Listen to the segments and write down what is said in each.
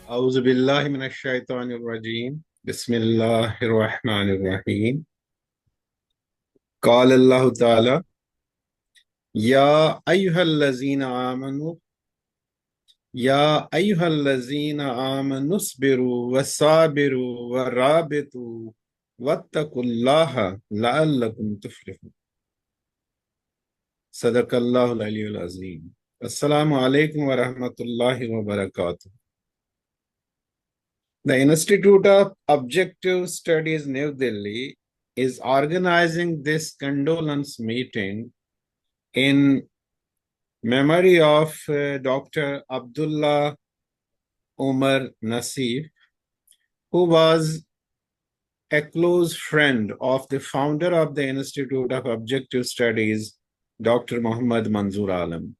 أعوذ بالله من الشيطان الرجيم بسم الله الرحمن الرحيم قال الله تعالى يا أيها الذين آمنوا يا أيها الذين آمنوا اصبروا وصابروا ورابطوا واتقوا الله لعلكم تفلحون صدق الله العلي العظيم. السلام عليكم ورحمة الله وبركاته. The Institute of Objective Studies, New Delhi, is organizing this condolence meeting in memory of Dr. Abdullah Umar Nasif, who was a close friend of the founder of the Institute of Objective Studies, Dr. Muhammad Manzoor Alam.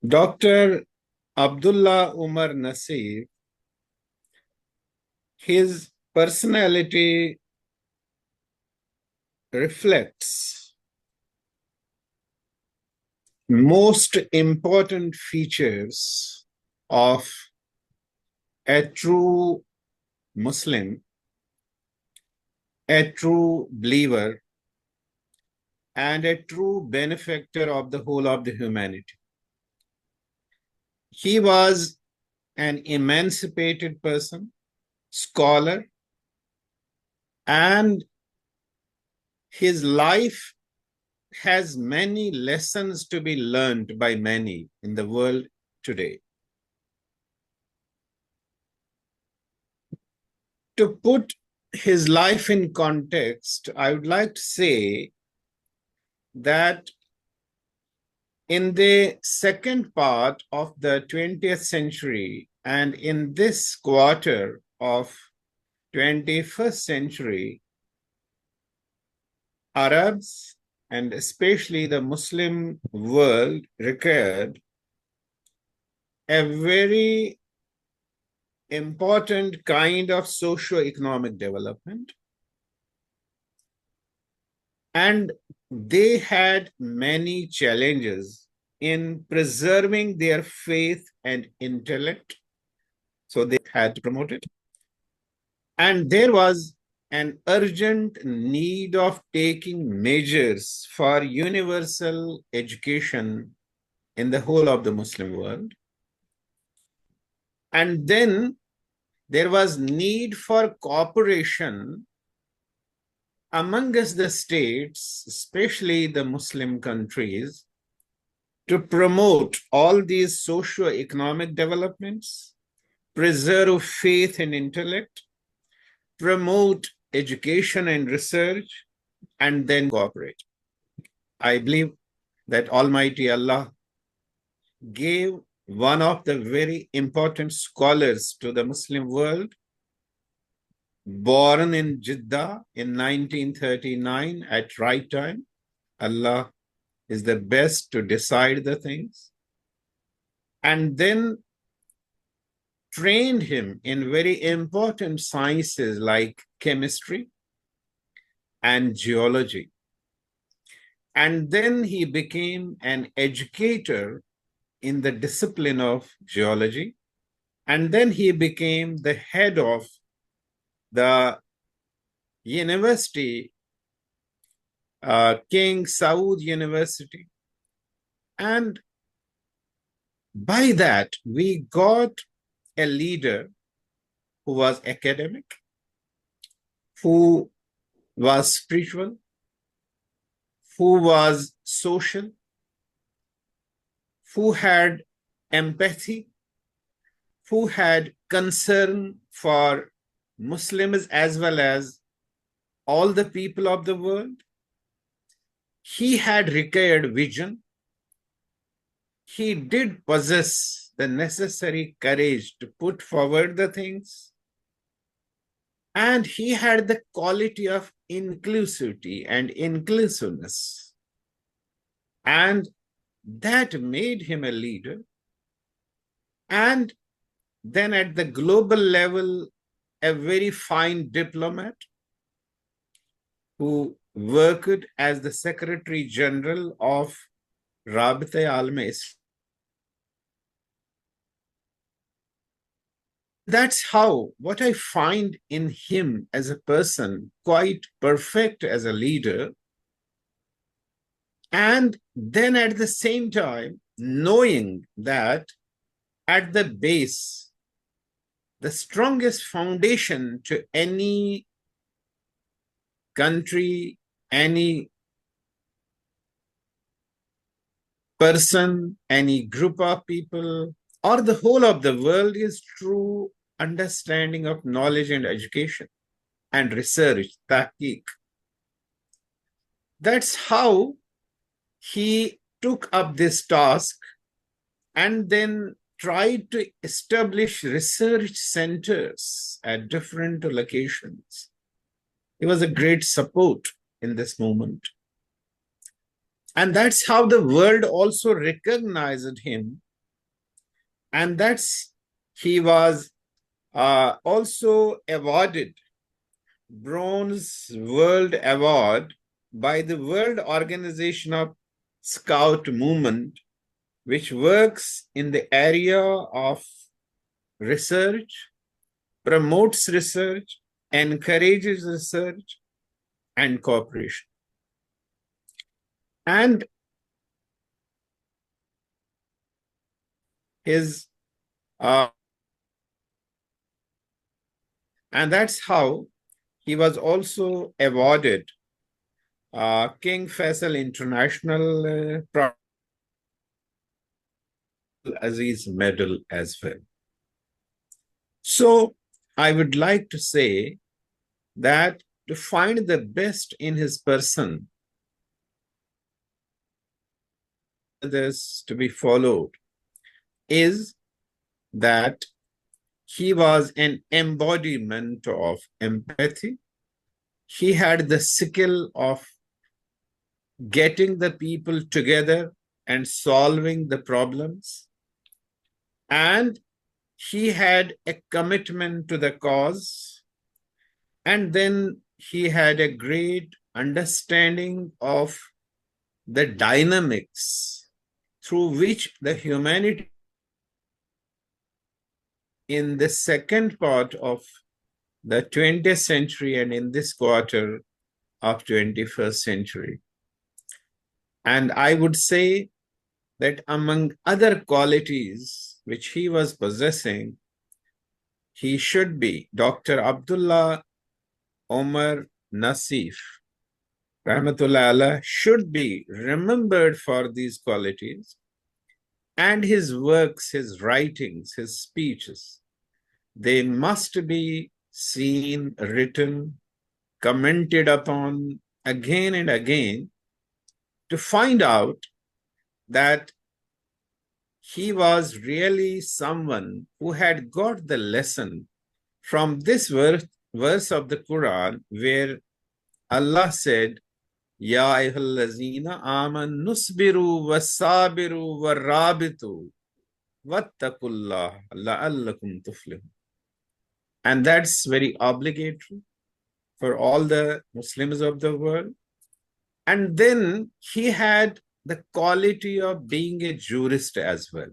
Dr. Abdullah Umar Nasif, his personality reflects most important features of a true Muslim, a true believer, and a true benefactor of the whole of the humanity. He was an emancipated person, scholar, and his life has many lessons to be learned by many in the world today. To put his life in context, I would like to say that in the second part of the 20th century and in this quarter of 21st century, Arabs and especially the Muslim world required a very important kind of socio-economic development. And they had many challenges in preserving their faith and intellect. So they had to promote it. And there was an urgent need of taking measures for universal education in the whole of the Muslim world. And then there was need for cooperation amongst the states, especially the Muslim countries, to promote all these socio-economic developments, preserve faith and intellect, promote education and research, and then cooperate. I believe that Almighty Allah gave one of the very important scholars to the Muslim world, born in Jeddah in 1939 at right time. Allah is the best to decide the things. And then trained him in very important sciences like chemistry and geology. And then he became an educator in the discipline of geology. And then he became the head of the university, King Saud University. And by that, we got a leader who was academic, who was spiritual, who was social, who had empathy, who had concern for Muslims as well as all the people of the world. He had required vision. He did possess the necessary courage to put forward the things. And he had the quality of inclusivity and inclusiveness. And that made him a leader. And then at the global level, a very fine diplomat who worked as the Secretary General of Rabita Alma Islam. That's how what I find in him as a person, quite perfect as a leader, and then at the same time, knowing that at the base, the strongest foundation to any country, any person, any group of people, or the whole of the world is true understanding of knowledge and education and research, tahqiq. That's how he took up this task and then tried to establish research centers at different locations. He was a great support in this moment. And that's how the world also recognized him. And he was also awarded Bronze World Award by the World Organization of Scout Movement, which works in the area of research, promotes research, encourages research and cooperation. And and that's how he was also awarded King Faisal International Aziz Medal as well. So I would like to say that to find the best in his person, this to be followed, is that he was an embodiment of empathy. He had the skill of getting the people together and solving the problems. And he had a commitment to the cause. And then he had a great understanding of the dynamics through which the humanity in the second part of the 20th century and in this quarter of 21st century. And I would say that among other qualities which he was possessing, he should be Dr. Abdullah Omar Nasif, Rahmatullah Allah, should be remembered for these qualities. And his works, his writings, his speeches, they must be seen, written, commented upon again and again to find out that he was really someone who had got the lesson from this verse of the Quran where Allah said, Ya ayyuhallazina aman nusbiru wasabiru warabitu wattaqullah la'allakum tuflihun. And that's very obligatory for all the Muslims of the world. And then he had the quality of being a jurist as well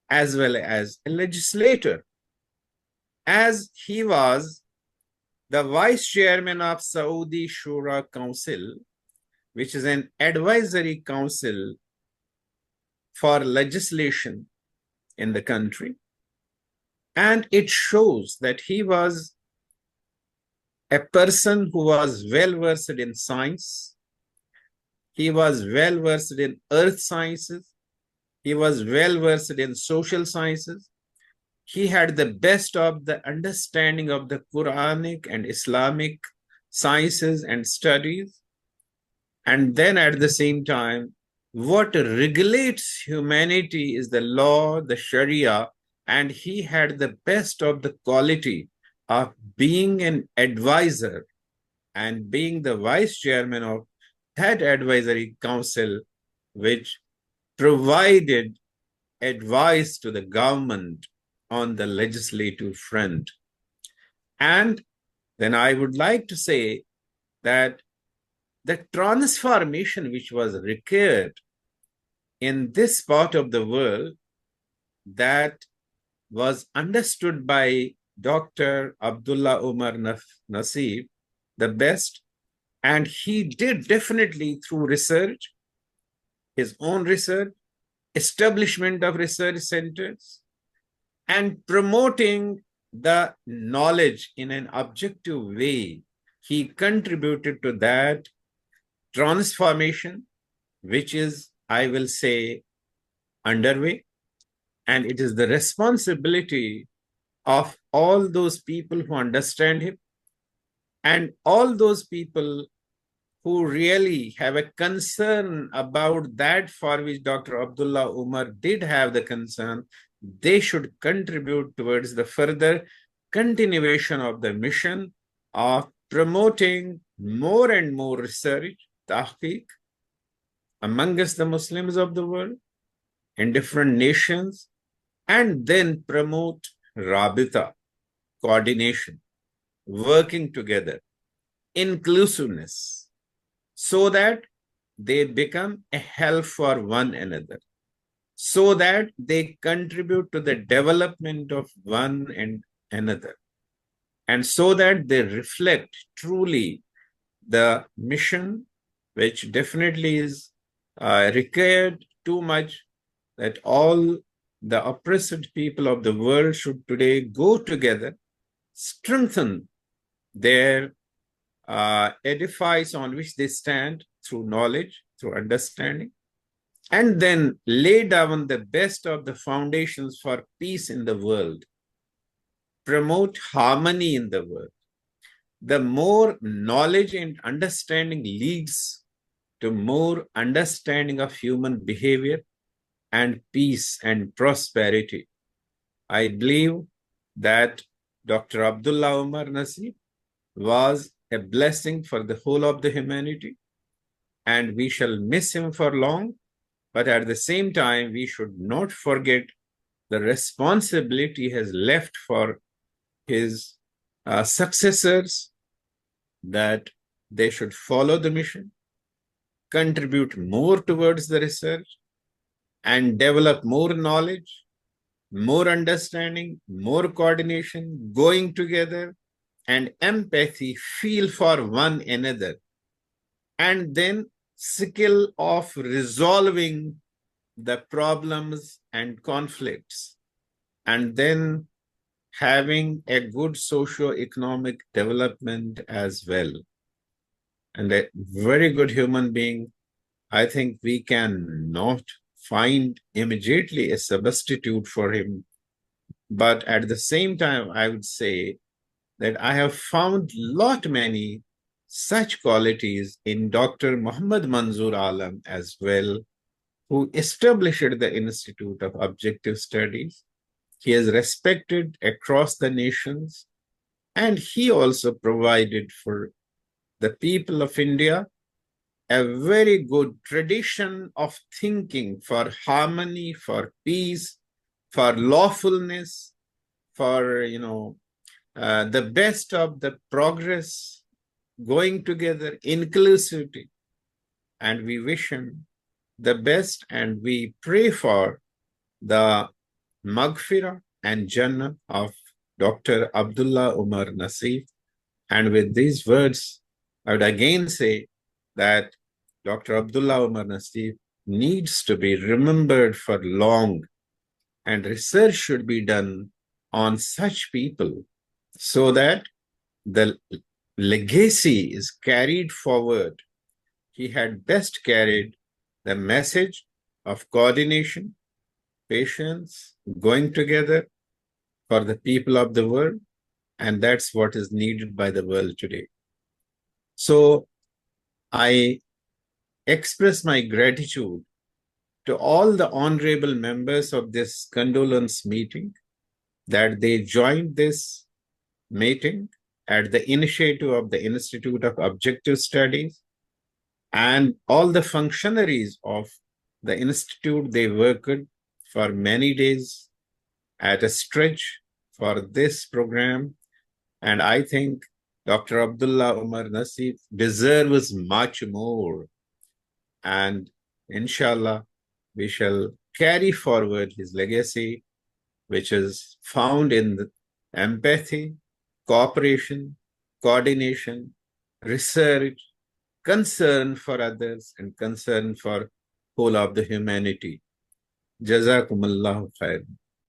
as a legislator, as he was the vice chairman of Saudi Shura Council, which is an advisory council for legislation in the country. And it shows that he was a person who was well-versed in science. He was well-versed in earth sciences. He was well-versed in social sciences. He had the best of the understanding of the Quranic and Islamic sciences and studies. And then at the same time, what regulates humanity is the law, the Sharia, and he had the best of the quality of being an advisor and being the vice chairman of that advisory council, which provided advice to the government on the legislative front. And then I would like to say that the transformation which was required in this part of the world, that was understood by Dr. Abdullah Umar Nasif the best. And he did definitely through research, his own research, establishment of research centers, and promoting the knowledge in an objective way. He contributed to that transformation, which is, I will say, underway. And it is the responsibility of all those people who understand him and all those people who really have a concern about that for which Dr. Abdullah Umar did have the concern. They should contribute towards the further continuation of the mission of promoting more and more research, tahqiq, amongst the Muslims of the world in different nations, and then promote rabita, coordination, working together, inclusiveness, so that they become a help for one another, so that they contribute to the development of one and another, and so that they reflect truly the mission, which definitely is required too much, that all the oppressed people of the world should today go together, strengthen their edifice on which they stand through knowledge, through understanding, and then lay down the best of the foundations for peace in the world, promote harmony in the world. The more knowledge and understanding leads to more understanding of human behavior and peace and prosperity. I believe that Dr. Abdullah Umar Nasif was a blessing for the whole of the humanity, and we shall miss him for long, but at the same time, we should not forget the responsibility he has left for his successors, that they should follow the mission, contribute more towards the research, and develop more knowledge, more understanding, more coordination, going together, and empathy, feel for one another, and then skill of resolving the problems and conflicts, and then having a good socio-economic development as well. And a very good human being, I think we can not find immediately a substitute for him. But at the same time, I would say that I have found many such qualities in Dr. Muhammad Manzoor Alam as well, who established the Institute of Objective Studies. He is respected across the nations, and he also provided for the people of India a very good tradition of thinking for harmony, for peace, for lawfulness, for, the best of the progress, going together, inclusivity. And we wish him the best, and we pray for the Maghfirah and Jannah of Dr. Abdullah Umar Nasif. And with these words, I would again say that Dr. Abdullah Umar Nasif needs to be remembered for long, and research should be done on such people so that the legacy is carried forward. He had best carried the message of coordination, patience, going together for the people of the world, and that's what is needed by the world today. So I express my gratitude to all the honorable members of this condolence meeting, that they joined this meeting at the initiative of the Institute of Objective Studies, and all the functionaries of the Institute. They worked for many days at a stretch for this program, and I think Dr. Abdullah Umar Nasif deserves much more. And inshallah, we shall carry forward his legacy which is found in the empathy, cooperation, coordination, research, concern for others, and concern for whole of the humanity. Jazakumullahu khair.